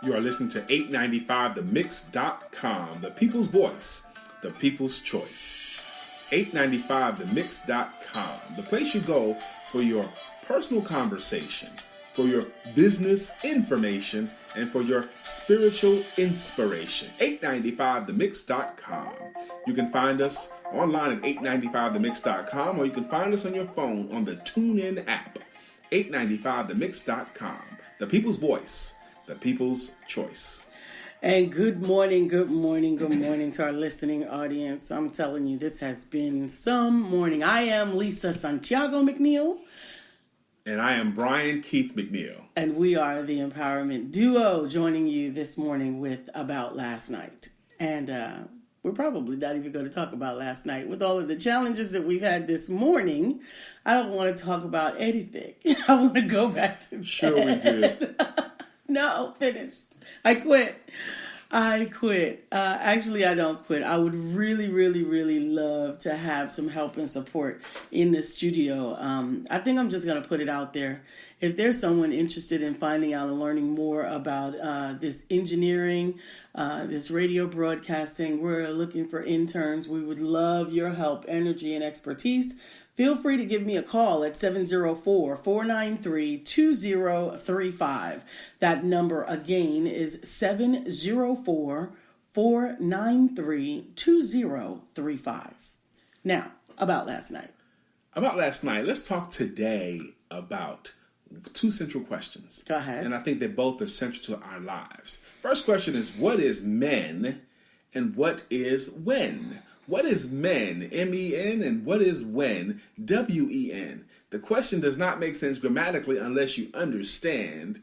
You are listening to 895themix.com, the people's voice, the people's choice. 895themix.com, the place you go for your personal conversation, for your business information, and for your spiritual inspiration. 895themix.com. You can find us online at 895themix.com, or you can find us on your phone on the TuneIn app. 895themix.com, the people's voice, the people's choice. And good morning to our listening audience. I'm telling you, this has been some morning. I am Lisa Santiago McNeil. And I am Brian Keith McNeil. And we are the Empowerment Duo, joining you this morning with About Last Night. And we're probably not even going to talk about last night. With all of the challenges that we've had this morning, I don't want to talk about anything. I want to go back to bed. Sure we do. No, finished. I quit. Actually, I don't quit. I would really love to have some help and support in the studio. I think I'm just going to put it out there. If there's someone interested in finding out and learning more about this engineering, this radio broadcasting, we're looking for interns. We would love your help, energy, and expertise. Feel free to give me a call at 704-493-2035. That number again is 704-493-2035. Now, about last night. Let's talk today about two central questions. Go ahead. And I think they both are central to our lives. First question is, what is men and what is when? What is M.E.N, M-E.N, and what is when, W-E-N? The question does not make sense grammatically unless you understand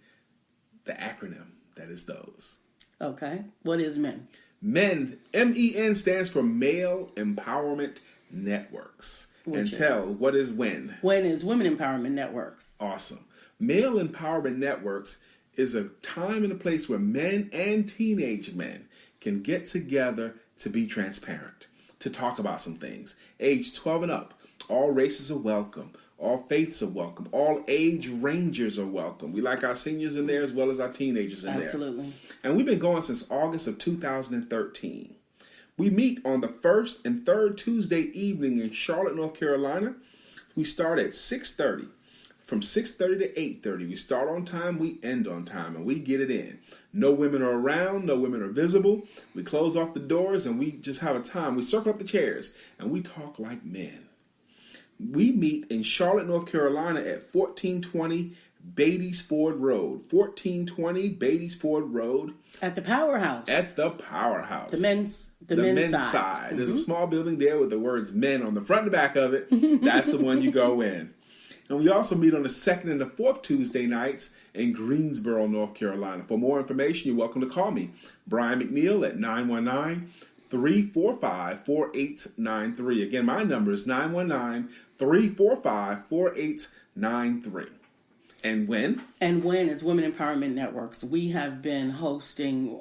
the acronym that is those. Okay. What is M.E.N? M.E.N, M-E.N stands for Male Empowerment Networks. What is when? When is Women Empowerment Networks. Awesome. Male Empowerment Networks is a time and a place where men and teenage men can get together to be transparent, to talk about some things. Age 12 and up, all races are welcome. All faiths are welcome. All age rangers are welcome. We like our seniors in there as well as our teenagers in there. Absolutely. And we've been going since August of 2013. We meet on the first and third Tuesday evening in Charlotte, North Carolina. We start at 6:30. From 6:30 to 8:30, we start on time, we end on time, and we get it in. No women are around, no women are visible. We close off the doors, and we just have a time. We circle up the chairs, and we talk like men. We meet in Charlotte, North Carolina at 1420 Beatties Ford Road. 1420 Beatties Ford Road. At the Powerhouse. The men's side. Mm-hmm. There's a small building there with the words men on the front and the back of it. That's the one you go in. And we also meet on the second and the fourth Tuesday nights in Greensboro, North Carolina. For more information, you're welcome to call me, Brian McNeil, at 919-345-4893. Again, my number is 919-345-4893. And when? And when is Women Empowerment Networks. We have been hosting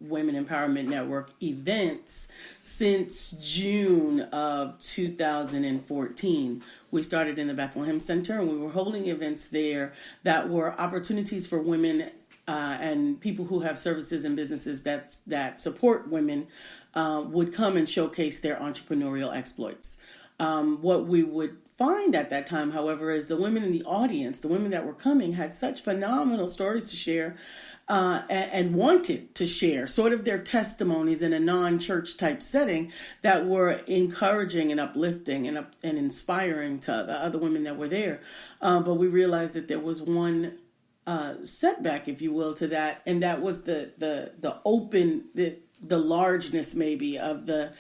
Women Empowerment Network events since June of 2014. We started in the Bethlehem Center, and we were holding events there that were opportunities for women and people who have services and businesses that support women would come and showcase their entrepreneurial exploits. What we would find at that time, however, is the women in the audience, the women that were coming, had such phenomenal stories to share and wanted to share sort of their testimonies in a non-church type setting that were encouraging and uplifting and inspiring to the other women that were there. But we realized that there was one setback, if you will, to that, and that was the largeness maybe of the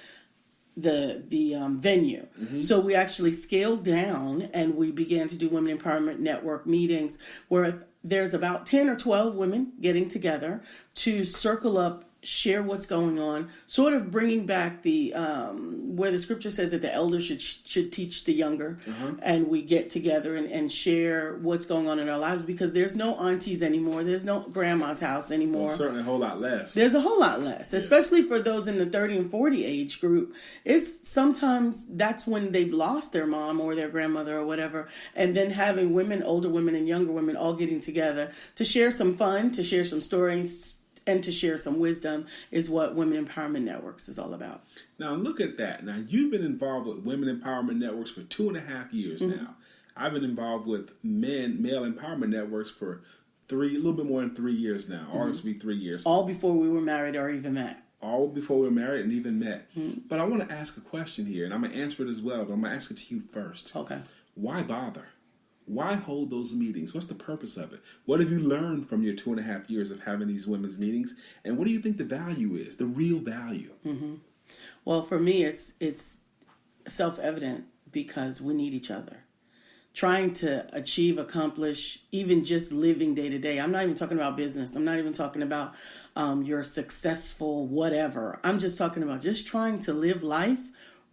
venue. Mm-hmm. So we actually scaled down and we began to do Women Empowerment Network meetings where there's about 10 or 12 women getting together to circle up share what's going on, sort of bringing back the where the scripture says that the elders should teach the younger, and we get together and share what's going on in our lives, because there's no aunties anymore, there's no grandma's house anymore. Well, certainly a whole lot less. There's a whole lot less, especially for those in the 30 and 40 age group. It's sometimes that's when they've lost their mom or their grandmother or whatever, and then having women, older women and younger women, all getting together to share some fun, to share some stories, and to share some wisdom is what Women Empowerment Networks is all about. Now, look at that. Now, you've been involved with Women Empowerment Networks for 2.5 years now. I've been involved with male empowerment networks for a little bit more than 3 years now. August will be 3 years. All before we were married or even met. All before we were married and even met. But I want to ask a question here, and I'm going to answer it as well, but I'm going to ask it to you first. Okay. Why bother? Why hold those meetings? What's the purpose of it? What have you learned from your 2.5 years of having these women's meetings? And what do you think the value is, the real value? Well, for me, it's self-evident, because we need each other. Trying to achieve, accomplish, even just living day to day. I'm not even talking about business. I'm not even talking about your successful whatever. I'm just talking about just trying to live life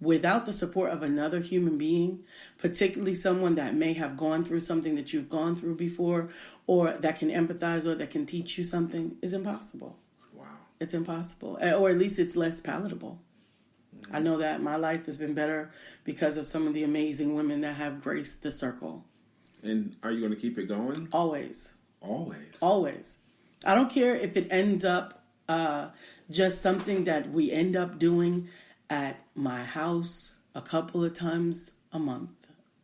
without the support of another human being, particularly someone that may have gone through something that you've gone through before, or that can empathize or that can teach you something, is impossible. Wow. It's impossible. Or at least it's less palatable. I know that my life has been better because of some of the amazing women that have graced the circle. And are you going to keep it going? Always. Always. Always. I don't care if it ends up just something that we end up doing at my house a couple of times a month.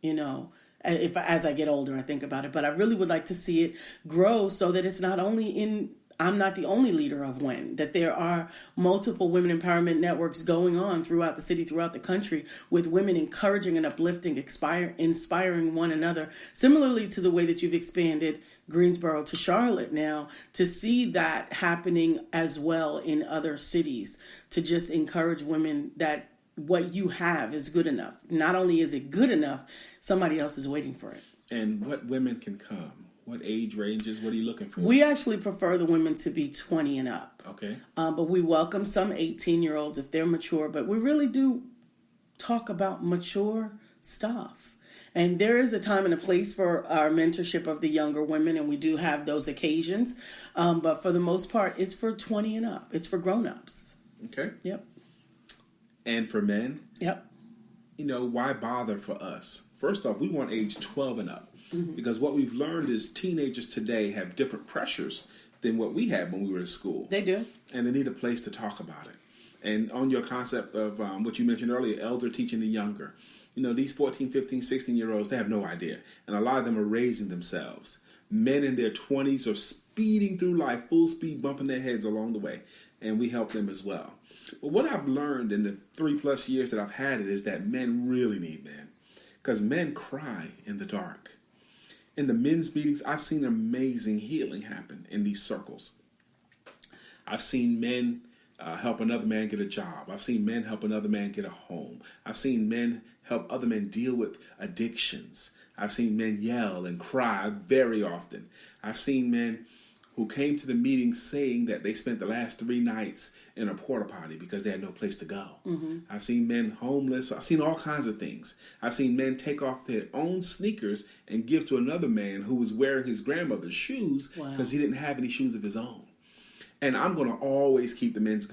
You know, as I get older, I think about it. But I really would like to see it grow so that it's not only I'm not the only leader of M.E.N, that there are multiple women empowerment networks going on throughout the city, throughout the country, with women encouraging and uplifting, inspiring one another, similarly to the way that you've expanded Greensboro to Charlotte now, to see that happening as well in other cities, to just encourage women that what you have is good enough. Not only is it good enough, somebody else is waiting for it. And what women can come? What age ranges? What are you looking for? We actually prefer the women to be 20 and up. Okay. But we welcome some 18-year-olds if they're mature. But we really do talk about mature stuff. And there is a time and a place for our mentorship of the younger women, and we do have those occasions. But for the most part, it's for 20 and up. It's for grown-ups. Okay. Yep. And for men? Yep. You know, why bother for us? First off, we want age 12 and up. Because what we've learned is teenagers today have different pressures than what we had when we were in school. They do. And they need a place to talk about it. And on your concept of what you mentioned earlier, elder teaching the younger. You know, these 14, 15, 16-year-olds, they have no idea. And a lot of them are raising themselves. Men in their 20s are speeding through life, full speed, bumping their heads along the way. And we help them as well. But what I've learned in the 3+ years that I've had it is that men really need men. Because men cry in the dark. In the men's meetings, I've seen amazing healing happen in these circles. I've seen men help another man get a job. I've seen men help another man get a home. I've seen men help other men deal with addictions. I've seen men yell and cry very often. I've seen men who came to the meeting saying that they spent the last 3 nights in a porta potty because they had no place to go. I've seen men homeless. I've seen all kinds of things. I've seen men take off their own sneakers and give to another man who was wearing his grandmother's shoes because he didn't have any shoes of his own. And I'm going to always keep the men's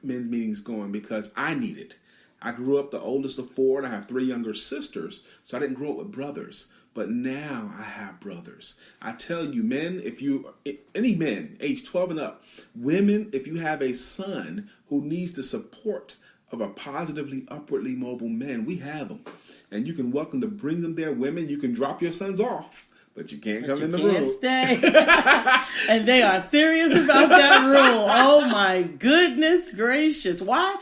meetings going because I need it. I grew up the oldest of 4, and I have 3 younger sisters, so I didn't grow up with brothers. But now I have brothers. I tell you, men, any men, age 12 and up, women, if you have a son who needs the support of a positively, upwardly mobile man, we have them. And you can welcome to bring them there. Women, you can drop your sons off, but you can't come in the room. You can't stay. And they are serious about that rule. Oh my goodness gracious. Why?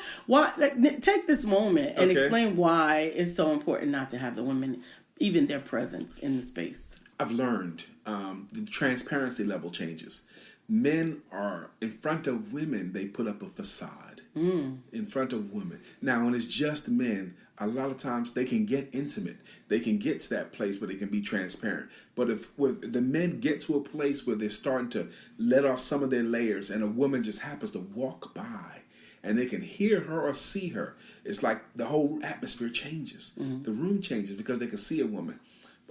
Take this moment and explain why it's so important not to have the women, even their presence in the space. I've learned the transparency level changes. Men are, in front of women, they put up a facade in front of women. Now, when it's just men, a lot of times they can get intimate. They can get to that place where they can be transparent. But if the men get to a place where they're starting to let off some of their layers, and a woman just happens to walk by and they can hear her or see her, it's like the whole atmosphere changes. Mm-hmm. The room changes because they can see a woman.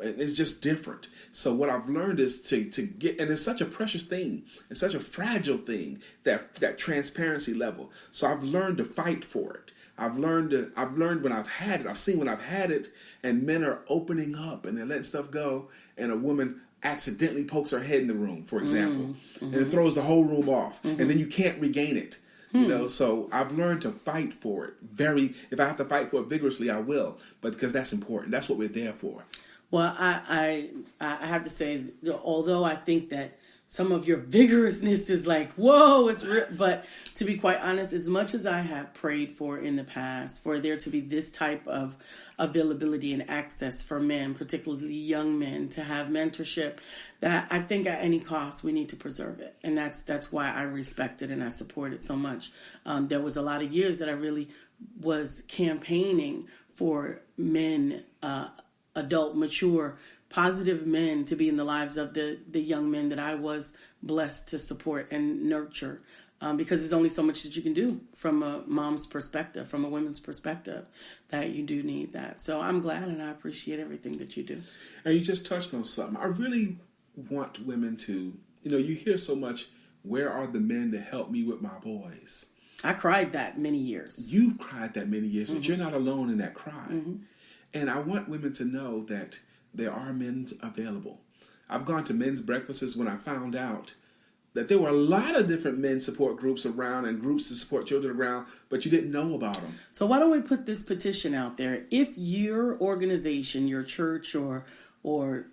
And it's just different. So what I've learned is to get, and it's such a precious thing. It's such a fragile thing, that transparency level. So I've learned to fight for it. I've learned when I've had it. I've seen when I've had it, and men are opening up and they're letting stuff go, and a woman accidentally pokes her head in the room, for example, mm-hmm. and it throws the whole room off, mm-hmm. and then you can't regain it. You know, so I've learned to fight for it. If I have to fight for it vigorously, I will, but because that's important. That's what we're there for. Well, I have to say, although I think that some of your vigorousness is like, whoa, it's real. But to be quite honest, as much as I have prayed for in the past, for there to be this type of availability and access for men, particularly young men, to have mentorship, that I think at any cost we need to preserve it. And that's why I respect it and I support it so much. There was a lot of years that I really was campaigning for men, adult, mature, positive men to be in the lives of the young men that I was blessed to support and nurture. Because there's only so much that you can do from a mom's perspective, from a woman's perspective, that you do need that. So I'm glad and I appreciate everything that you do. And you just touched on something. I really want women to, you hear so much, where are the men to help me with my boys? I cried that many years. You've cried that many years, but mm-hmm. you're not alone in that cry. Mm-hmm. And I want women to know that there are men available. I've gone to men's breakfasts when I found out that there were a lot of different men's support groups around and groups to support children around, but you didn't know about them. So why don't we put this petition out there? If your organization, your church or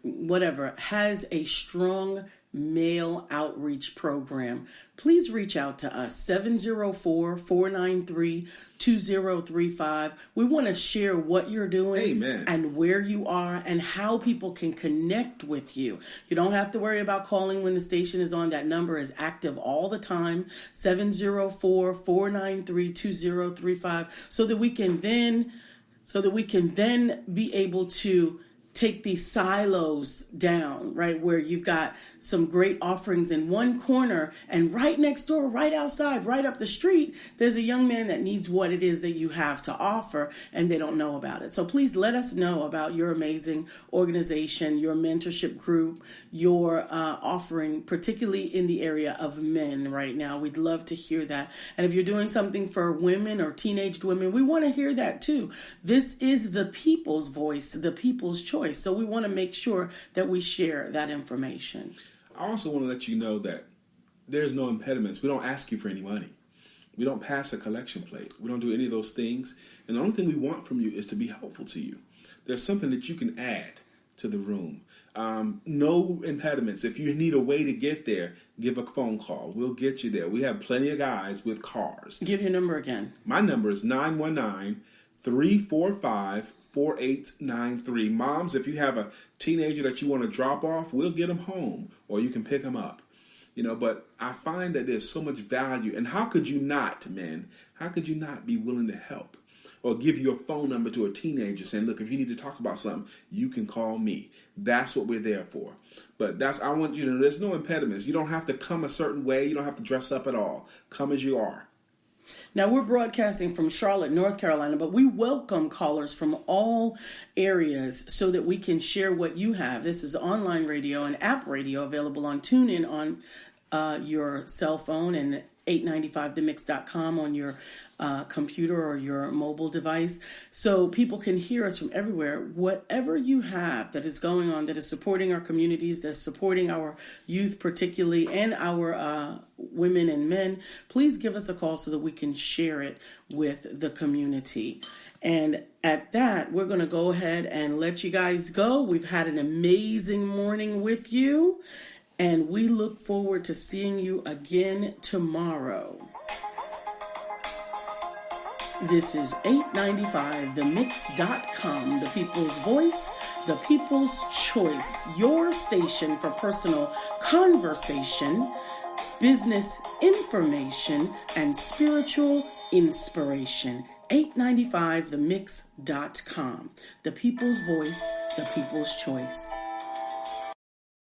whatever, has a strong male outreach program, please reach out to us, 704-493-2035. We want to share what you're doing. Amen. And where you are and how people can connect with you. You don't have to worry about calling when the station is on. That number is active all the time, 704-493-2035, so that we can then be able to take these silos down, right? Where you've got some great offerings in one corner, and right next door, right outside, right up the street, there's a young man that needs what it is that you have to offer, and they don't know about it. So please let us know about your amazing organization, your mentorship group, your offering, particularly in the area of men right now. We'd love to hear that. And if you're doing something for women or teenaged women, we want to hear that too. This is the people's voice, the people's choice. So we want to make sure that we share that information. I also want to let you know that there's no impediments. We don't ask you for any money. We don't pass a collection plate. We don't do any of those things. And the only thing we want from you is to be helpful to you. There's something that you can add to the room. No impediments. If you need a way to get there, give a phone call. We'll get you there. We have plenty of guys with cars. Give your number again. My number is 919-345-4893. Moms, if you have a teenager that you want to drop off, we'll get them home, or you can pick them up. But I find that there's so much value. And how could you not, men? How could you not be willing to help? Or give your phone number to a teenager saying, look, if you need to talk about something, you can call me. That's what we're there for. But I want you to know there's no impediments. You don't have to come a certain way. You don't have to dress up at all. Come as you are. Now, we're broadcasting from Charlotte, North Carolina, but we welcome callers from all areas so that we can share what you have. This is online radio and app radio available on TuneIn on your cell phone and 895themix.com on your computer or your mobile device, so people can hear us from everywhere. Whatever you have that is going on that is supporting our communities, that's supporting our youth particularly, and our women and men, please give us a call so that we can share it with the community. And at that, we're going to go ahead and let you guys go. We've had an amazing morning with you, and we look forward to seeing you again tomorrow. This is 895themix.com, the people's voice, the people's choice, your station for personal conversation, business information, and spiritual inspiration. 895themix.com. The people's voice, the people's choice.